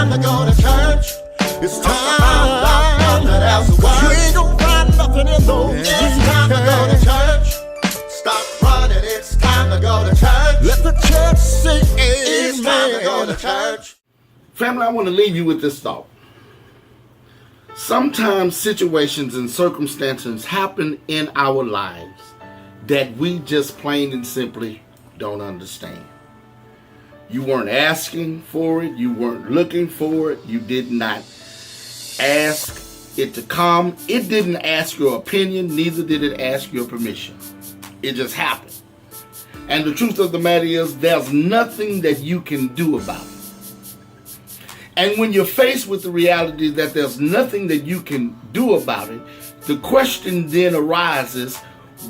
time to go to church. It's time to ask the word. You ain't gonna find nothing in those. It's time to go to church. Stop running, it's time to go to church. Let the church say amen. It's time to go to church. Family, I want to leave you with this thought. Sometimes situations and circumstances happen in our lives that we just plain and simply don't understand. You weren't asking for it. You weren't looking for it. You did not ask it to come. It didn't ask your opinion. Neither did it ask your permission. It just happened. And the truth of the matter is, there's nothing that you can do about it. And when you're faced with the reality that there's nothing that you can do about it, the question then arises,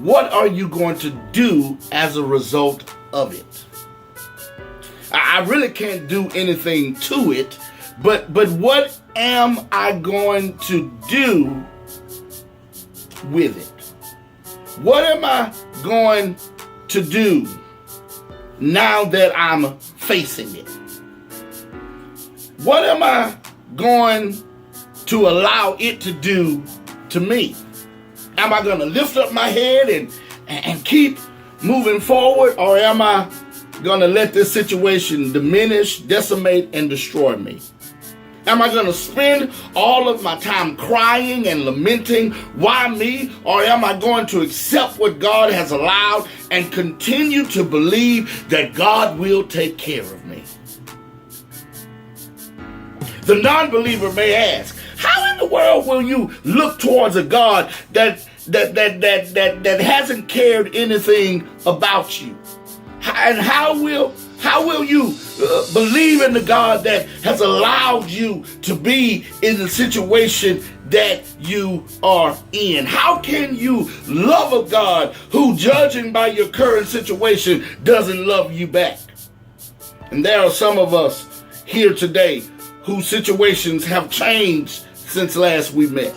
what are you going to do as a result of it? I really can't do anything to it, but what am I going to do with it? What am I going to do now that I'm facing it? What am I going to allow it to do to me? Am I going to lift up my head and keep moving forward, or am I going to let this situation diminish, decimate, and destroy me? Am I going to spend all of my time crying and lamenting, why me? Or am I going to accept what God has allowed and continue to believe that God will take care of me? The non-believer may ask, how in the world will you look towards a God that hasn't cared anything about you? And how will you believe in the God that has allowed you to be in the situation that you are in? How can you love a God who, judging by your current situation, doesn't love you back? And there are some of us here today whose situations have changed since last we met.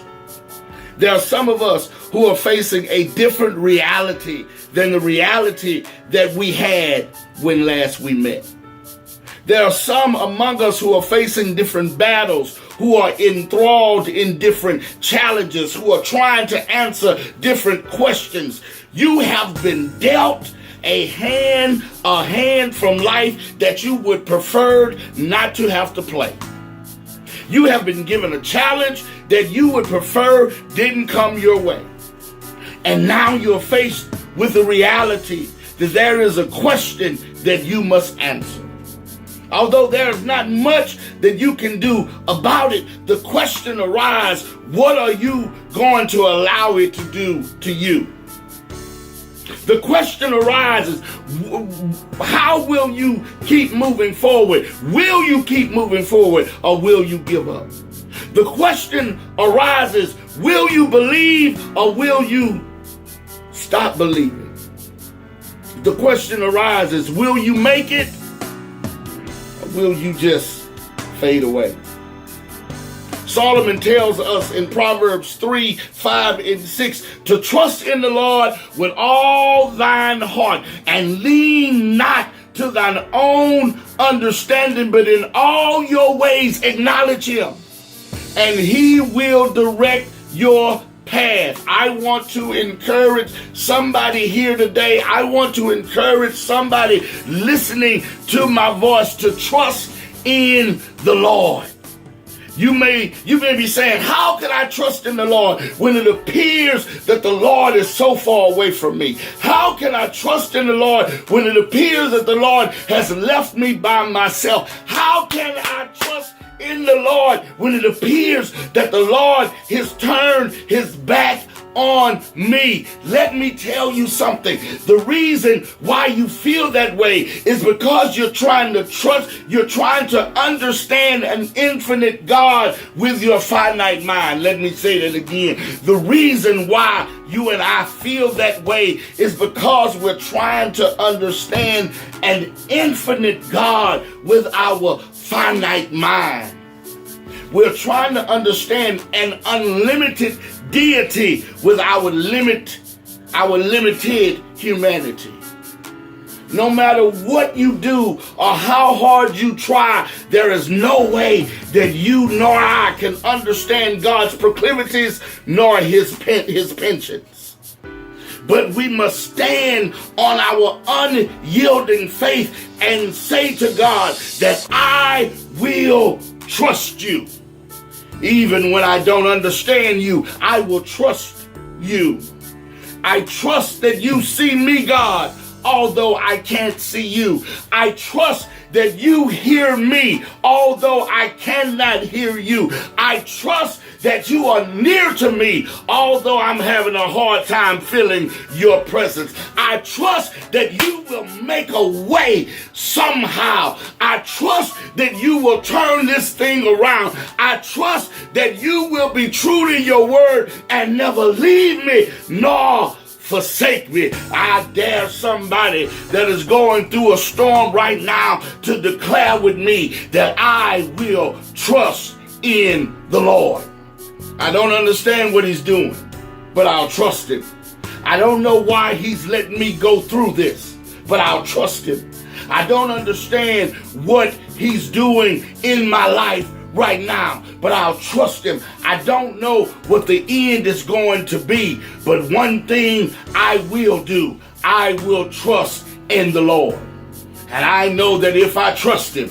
There are some of us who are facing a different reality than the reality that we had when last we met. There are some among us who are facing different battles, who are enthralled in different challenges, who are trying to answer different questions. You have been dealt a hand from life that you would prefer not to have to play. You have been given a challenge that you would prefer didn't come your way. And now you're faced with the reality that there is a question that you must answer. Although there is not much that you can do about it, the question arises, what are you going to allow it to do to you? The question arises, how will you keep moving forward? Will you keep moving forward, or will you give up? The question arises, will you believe, or will you stop believing? The question arises, will you make it, or will you just fade away? Solomon tells us in Proverbs 3, 5, and 6 to trust in the Lord with all thine heart and lean not to thine own understanding, but in all your ways acknowledge him, and he will direct your path. I want to encourage somebody here today. I want to encourage somebody listening to my voice to trust in the Lord. You may be saying, how can I trust in the Lord when it appears that the Lord is so far away from me? How can I trust in the Lord when it appears that the Lord has left me by myself? How can I trust in the Lord when it appears that the Lord has turned his back on me? Let me tell you something. The reason why you feel that way is because you're trying to trust, you're trying to understand an infinite God with your finite mind. Let me say that again. The reason why you and I feel that way is because we're trying to understand an infinite God with our finite mind. We're trying to understand an unlimited deity with our limited humanity. no matter what you do or how hard you try, there is no way that you nor I can understand God's proclivities nor his penchants. But we must stand on our unyielding faith and say to God that I will trust you. Even when I don't understand you, I will trust you. I trust that you see me, God, although I can't see you. I trust that you hear me, although I cannot hear you. I trust that you are near to me, although I'm having a hard time feeling your presence. I trust that you will make a way somehow. I trust that you will turn this thing around. I trust that you will be true to your word and never leave me nor forsake me. I dare somebody that is going through a storm right now to declare with me that I will trust in the Lord. I don't understand what he's doing, but I'll trust him. I don't know why he's letting me go through this, but I'll trust him. I don't understand what he's doing in my life right now, but I'll trust him. I don't know what the end is going to be, but one thing I will do, I will trust in the Lord. And I know that if I trust him,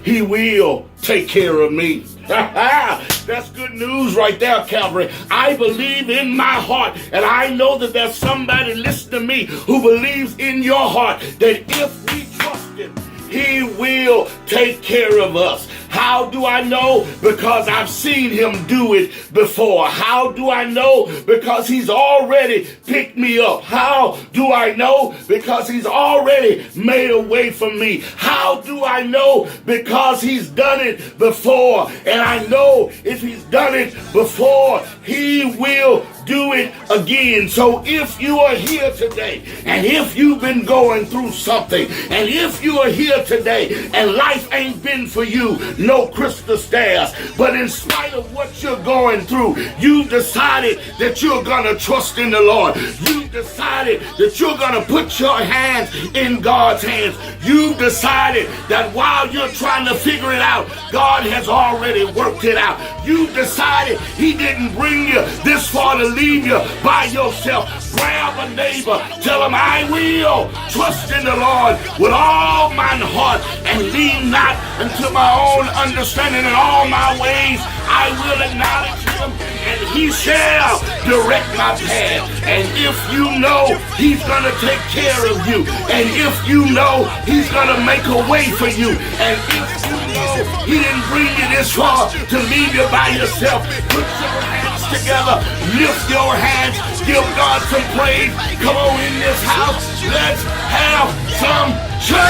he will take care of me. That's good news right there, Calvary. I believe in my heart, and I know that there's somebody listening to me who believes in your heart that if we trust him, he will take care of us. How do I know? Because I've seen him do it before. How do I know? Because he's already picked me up. How do I know? Because he's already made a way for me. How do I know? Because he's done it before. And I know if he's done it before, he will do it again. So if you are here today, and if you've been going through something, and if you are here today and life ain't been for you no crystal stairs, but in spite of what you're going through, you've decided that you're gonna trust in the Lord. You've decided that you're gonna put your hands in God's hands. You've decided that while you're trying to figure it out, God has already worked it out. You've decided he didn't bring you this far to leave you by yourself. Grab a neighbor, tell him I will trust in the Lord with all mine heart and lean not unto my own understanding. In all my ways I will acknowledge him, and he shall direct my path. And if you know he's gonna take care of you, and if you know he's gonna make a way for you, and if you know he didn't bring you this far to leave you by yourself, put your hands together, lift your hands, give God some praise. Come on in this house, let's have some church.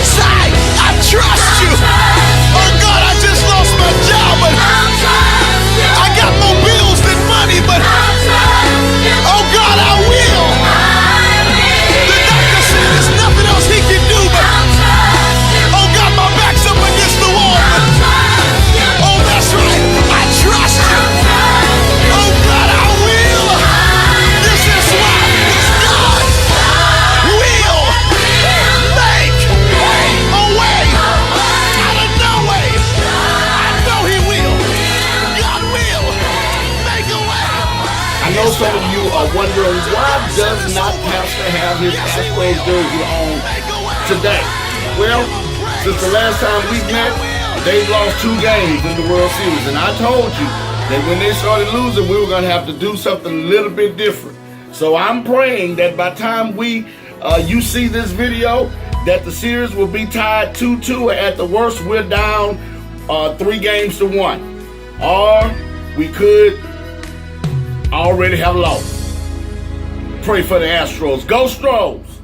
Say, I trust you. Oh God, I just lost my job, but I got more bills than money, but oh God, I will. The doctor said there's nothing else he can do, but oh God, my back's up against the wall, but oh that's right, I trust you. Oh God, I will. This is why God will make a way out of no way. I know he will. God will make a way. I know some of you are wondering, why does not Pastor have his Astros jersey on today? Well, since the last time we met, they've lost 2 games in the World Series, and I told you that when they started losing, we were going to have to do something a little bit different. So I'm praying that by the time you see this video, that the series will be tied 2-2, at the worst we're down 3-1, or we could already have lost. Pray for the Astros. Go Stros!